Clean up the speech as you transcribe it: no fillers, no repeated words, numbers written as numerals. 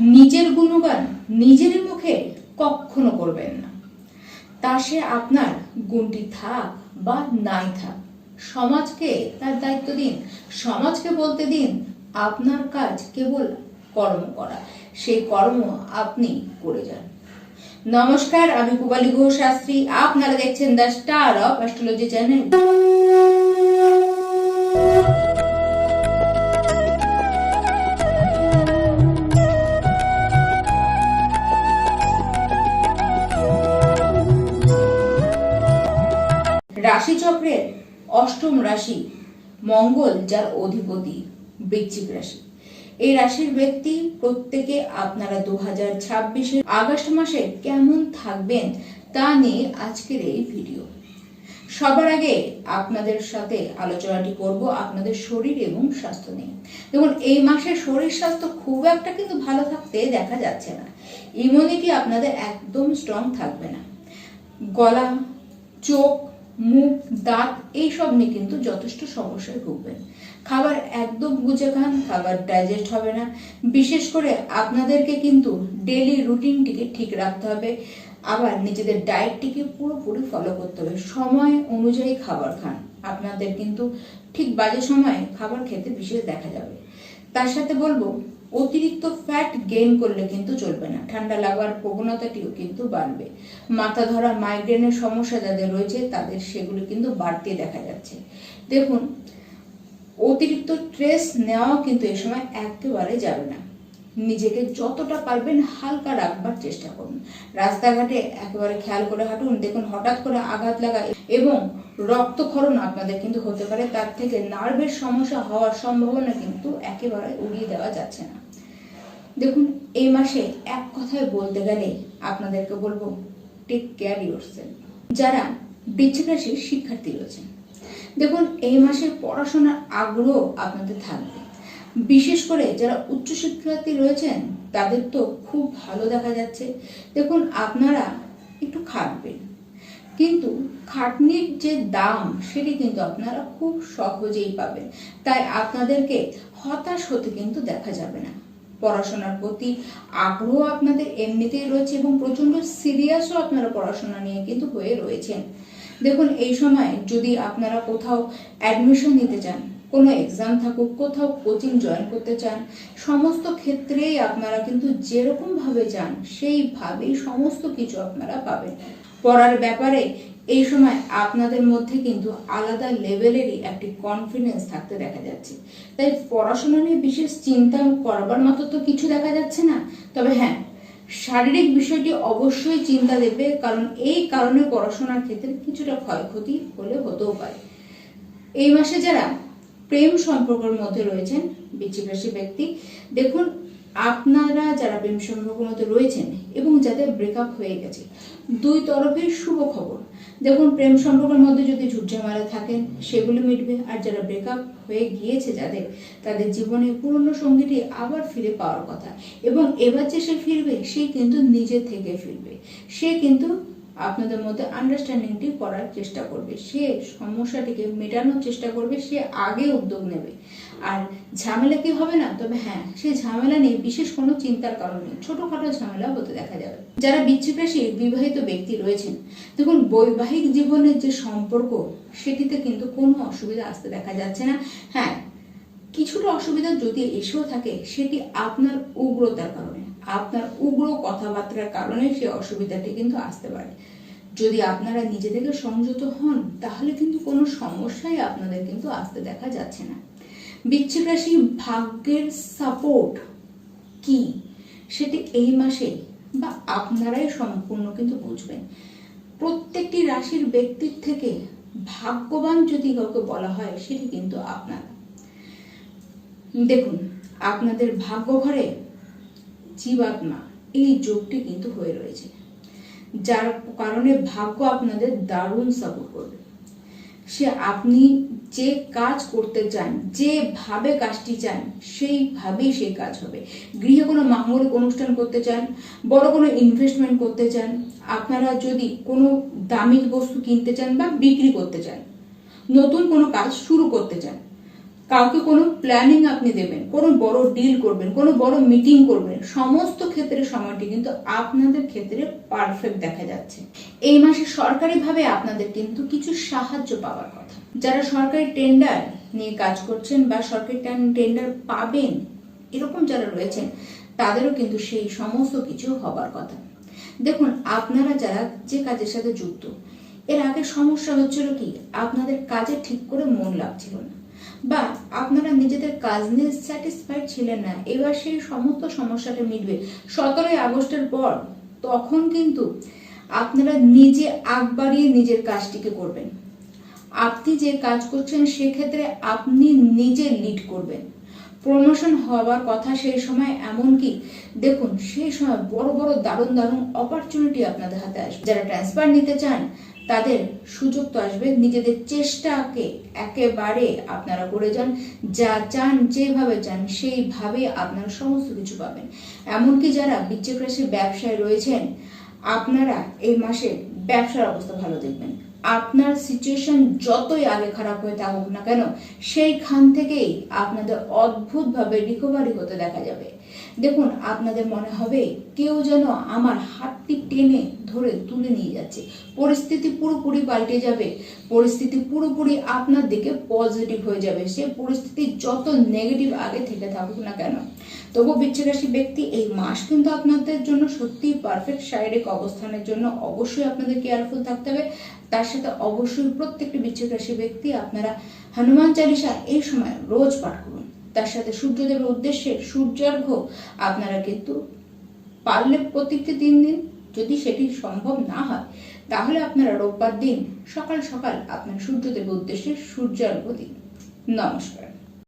নিজের গুণগান নিজেরই মুখে কখনো করবেন না। তা সে আপনার গুণটি থাক বা নাই থাক, সমাজকে তার দায়িত্ব দিন, সমাজকে বলতে দিন আপনার কাজ কেবল কর্ম করা, সেই কর্ম আপনি করে যান। নমস্কার, আমি পূবালী ঘোষ শাস্ত্রী, আপনারা দেখছেন the star of astrology channel. রাশিচক্রের অষ্টম রাশি মঙ্গল, যার অধিপতি বৃশ্চিক রাশি। এই রাশির ব্যক্তি প্রত্যেকে আপনারা 2026 আগস্ট মাসে কেমন থাকবেন তা নিয়ে আজকের এই ভিডিও। সবার আগে আপনাদের সাথে আলোচনাটি করব আপনাদের শরীর এবং স্বাস্থ্য নিয়ে। দেখুন, এই মাসে শরীর স্বাস্থ্য খুব একটা কিন্তু ভালো থাকতে দেখা যাচ্ছে না। ইমিউনিটি আপনাদের একদম স্ট্রং থাকবে না। গলা, চোখ, মুখ, দাঁত এইসব নিয়ে কিন্তু যথেষ্ট সমস্যায় ভুগবেন। খাবার একদম বুঝে খান, খাবার ডাইজেস্ট হবে না। বিশেষ করে আপনাদেরকে কিন্তু ডেইলি রুটিনটিকে ঠিক রাখতে হবে, আবার নিজেদের ডায়েটটিকে পুরোপুরি ফলো করতে হবে। সময় অনুযায়ী খাবার খান, আপনাদের কিন্তু ঠিক বাজে সময়ে খাবার খেতে বিশেষ দেখা যাবে। তার সাথে বলবো, অতিরিক্ত ফ্যাট গেইন করলে কিন্তু চলবে না। ঠান্ডা লাগার প্রবণতাটিও কিন্তু বাড়বে। মাথা ধরা, মাইগ্রেনের সমস্যা যাদের রয়েছে তাদের সেগুলো কিন্তু বাড়তে দেখা যাচ্ছে। দেখুন, অতিরিক্ত স্ট্রেস নেওয়া কিন্তু এই সময় একেবারে যাবে না। নিজেকে যতটা পারবেন হালকা রাখবার চেষ্টা করুন। রাস্তাঘাটে একেবারে খেয়াল করে হাঁটুন। দেখুন, হঠাৎ করে আঘাত লাগা এবং রক্তক্ষরণ আপনাদের কিন্তু হতে পারে। তার থেকে নার্ভের সমস্যা হওয়ার সম্ভাবনা কিন্তু একেবারে উড়িয়ে দেওয়া যাচ্ছে না। দেখুন, এই মাসে এক কথায় বলতে গেলে আপনাদেরকে বলবো, টেক কেয়ার ইয়োরসেলফ। যারা বৃশ্চিক রাশির শিক্ষার্থী রয়েছেন, দেখুন এই মাসে পড়াশোনার আগ্রহ আপনাদের থাকবে। বিশেষ করে যারা উচ্চশিক্ষার্থী রয়েছেন তাদের তো খুব ভালো দেখা যাচ্ছে। দেখুন, আপনারা একটু খাটবেন, কিন্তু খাটনির যে দাম সেটি কিন্তু আপনারা খুব সহজেই পাবেন। তাই আপনাদেরকে হতাশ হতে কিন্তু দেখা যাবে না। পড়াশোনার প্রতি আগ্রহ আপনাদের এমনিতেই রয়েছে এবং প্রচন্ড সিরিয়াসও আপনারা পড়াশোনা নিয়ে কিন্তু হয়ে রয়েছেন। দেখুন, এই সময় যদি আপনারা কোথাও অ্যাডমিশন নিতে চান, কোনো এক্সাম থাকুক, কোথাও কোচিং জয়েন করতে চান, সমস্ত ক্ষেত্রেই আপনারা কিন্তু যেরকম ভাবে চান সেইভাবেই সমস্ত কিছু আপনারা পাবেন। পড়ার ব্যাপারে এই সময় আপনাদের মধ্যে কিন্তু আলাদা লেভেলেরই একটি কনফিডেন্স থাকতে দেখা যাচ্ছে। তাই পড়াশোনা নিয়ে বিশেষ চিন্তা করবার মতো তো কিছু দেখা যাচ্ছে না। তবে হ্যাঁ, শারীরিক বিষয়টি অবশ্যই চিন্তা দেবে, কারণ এই কারণে পড়াশোনার ক্ষেত্রে কিছুটা ক্ষয়ক্ষতি হলে হতেও পারে। এই মাসে যারা প্রেম সম্পর্কের মধ্যে রয়েছেন বৃশ্চিক রাশি ব্যক্তি, দেখুন আপনারা যারা প্রেম সম্পর্কের মধ্যে রয়েছেন এবং যাদের ব্রেকআপ হয়ে গেছে, দুই তরফের শুভ খবর। দেখুন, প্রেম সম্পর্কের মধ্যে যদি ঝুটঝামেলা থাকেন সেগুলো মিটবে, আর যারা ব্রেকআপ হয়ে গিয়েছে যাদের, তাদের জীবনে পুরনো সঙ্গীটি আবার ফিরে পাওয়ার কথা। এবং এবার যে সে ফিরবে সে কিন্তু নিজে থেকে ফিরবে। সে কিন্তু আপনাদের মধ্যে আন্ডারস্ট্যান্ডিংটি করার চেষ্টা করবে, সে সমস্যাটিকে মেটানোর চেষ্টা করবে, সে আগে উদ্যোগ নেবে। আর ঝামেলা কি হবে না, তবে হ্যাঁ, সে ঝামেলা নিয়ে বিশেষ কোনো চিন্তার কারণ নেই, ছোটখাটো ঝামেলা হতে দেখা যাবে। যারা বৃশ্চিক রাশির বিবাহিত ব্যক্তি রয়েছেন, দেখুন বৈবাহিক জীবনের যে সম্পর্ক সেটিতে কিন্তু কোনো অসুবিধা আসতে দেখা যাচ্ছে না। হ্যাঁ, কিছুটা অসুবিধা যদি এসেও থাকে সেটি আপনার উগ্রতার কারণে, আপনার উগ্র কথাবার্তার কারণে সে অসুবিধাটি কিন্তু আসতে পারে। যদি আপনারা নিজে থেকে সংযত হন তাহলে কিন্তু কোনো সমস্যাই আপনাদের কিন্তু আসতে দেখা যাচ্ছে না। বৃশ্চিক রাশি ভাগ্যের সাপোর্ট কি সেটি এই মাসে বা আপনারাই সম্পূর্ণ কিন্তু বুঝবেন। প্রত্যেকটি রাশির ব্যক্তির থেকে ভাগ্যবান যদি কাউকে বলা হয় সেটি কিন্তু আপনারা। দেখুন, আপনাদের ভাগ্য ঘরে জীবাত্মা এই যোগটি কিন্তু হয়ে রয়েছে, যার কারণে ভাগ্য আপনাদের দারুণ সাপোর্ট করবে। সে আপনি যে কাজ করতে চান, যেভাবে কাজটি চান সেইভাবেই সেই কাজ হবে। গৃহে কোনো মাঙ্গলিক অনুষ্ঠান করতে চান, বড় কোনো ইনভেস্টমেন্ট করতে চান, আপনারা যদি কোনো দামি বস্তু কিনতে চান বা বিক্রি করতে চান, নতুন কোনো কাজ শুরু করতে চান, কাউকে কোনো প্ল্যানিং আপনি দেবেন, কোনো বড় ডিল করবেন, কোনো বড় মিটিং করবেন, সমস্ত ক্ষেত্রে সময়টি কিন্তু আপনাদের ক্ষেত্রে পারফেক্ট দেখা যাচ্ছে। এই মাসে সরকারিভাবে আপনাদের কিন্তু কিছু সাহায্য পাওয়ার কথা। যারা সরকারি টেন্ডার নিয়ে কাজ করছেন বা সরকারি টেন্ডার পাবেন এরকম যারা রয়েছেন তাদেরও কিন্তু সেই সমস্ত কিছু হবার কথা। দেখুন, আপনারা যারা যে কাজের সাথে যুক্ত, এর আগে সমস্যা হচ্ছিল কি, আপনাদের কাজে ঠিক করে মন লাগছিল না বা আপনারা নিজেদের কাজ নিয়ে স্যাটিসফাইড ছিলেন না। এবার সেই সমস্ত সমস্যাটা মিটবে 17ই আগস্টের পর। তখন কিন্তু আপনারা নিজে আগ বাড়িয়ে নিজের কাজটিকে করবেন। আপনি যে কাজ করছেন সেক্ষেত্রে আপনি নিজে লিড করবেন। প্রমোশন হওয়ার কথা সেই সময়, এমনকি দেখুন সেই সময় বড় বড় দারুণ দারুণ অপরচুনিটি আপনাদের হাতে আসবে। যারা ট্রান্সফার নিতে চান তাদের সুযোগ তো আসবে। নিজেদের চেষ্টাকে একেবারে আপনারা করে যান, যা চান যেভাবে চান সেইভাবে আপনারা সমস্ত কিছু পাবেন। এমনকি যারা বৃশ্চিক রাশির ব্যবসায় রয়েছেন, আপনারা এই মাসে ব্যবসার অবস্থা ভালো দেখবেন। আপনার সিচুয়েশন যতই আগে খারাপ হয়ে থাকুক না কেন, সেইখান থেকেই আপনাদের অদ্ভুতভাবে রিকভারি হতে দেখা যাবে। দেখুন, আপনাদের মনে হবে কেউ যেন আমার হাতটি টেনে ধরে তুলে নিয়ে যাচ্ছে। পরিস্থিতি পুরোপুরি পাল্টে যাবে, পরিস্থিতি পুরোপুরি আপনার দিকে পজিটিভ হয়ে যাবে। সে পরিস্থিতি যত নেগেটিভ আগে থেকে থাকুক না কেন, তবু বৃশ্চিক রাশি ব্যক্তি এই মাস কিন্তু আপনাদের জন্য সত্যিই পারফেক্ট। শারীরিক অবস্থানের জন্য অবশ্যই আপনাদের কেয়ারফুল থাকতে হবে। তার সাথে অবশ্যই প্রত্যেকটি বৃশ্চিক রাশি ব্যক্তি আপনারা হনুমান চালিসা এই সময় রোজ পাঠ করুন। তার সাথে সূর্যদেবের উদ্দেশ্যে সূর্যার্ঘ্য আপনারা কিন্তু পারলে প্রত্যেকটি দিন দিন। যদি সেটি সম্ভব না হয় তাহলে আপনারা রোববার দিন সকাল সকাল আপনার সূর্যদেবের উদ্দেশ্যে সূর্যার্ঘ্য দিন। নমস্কার।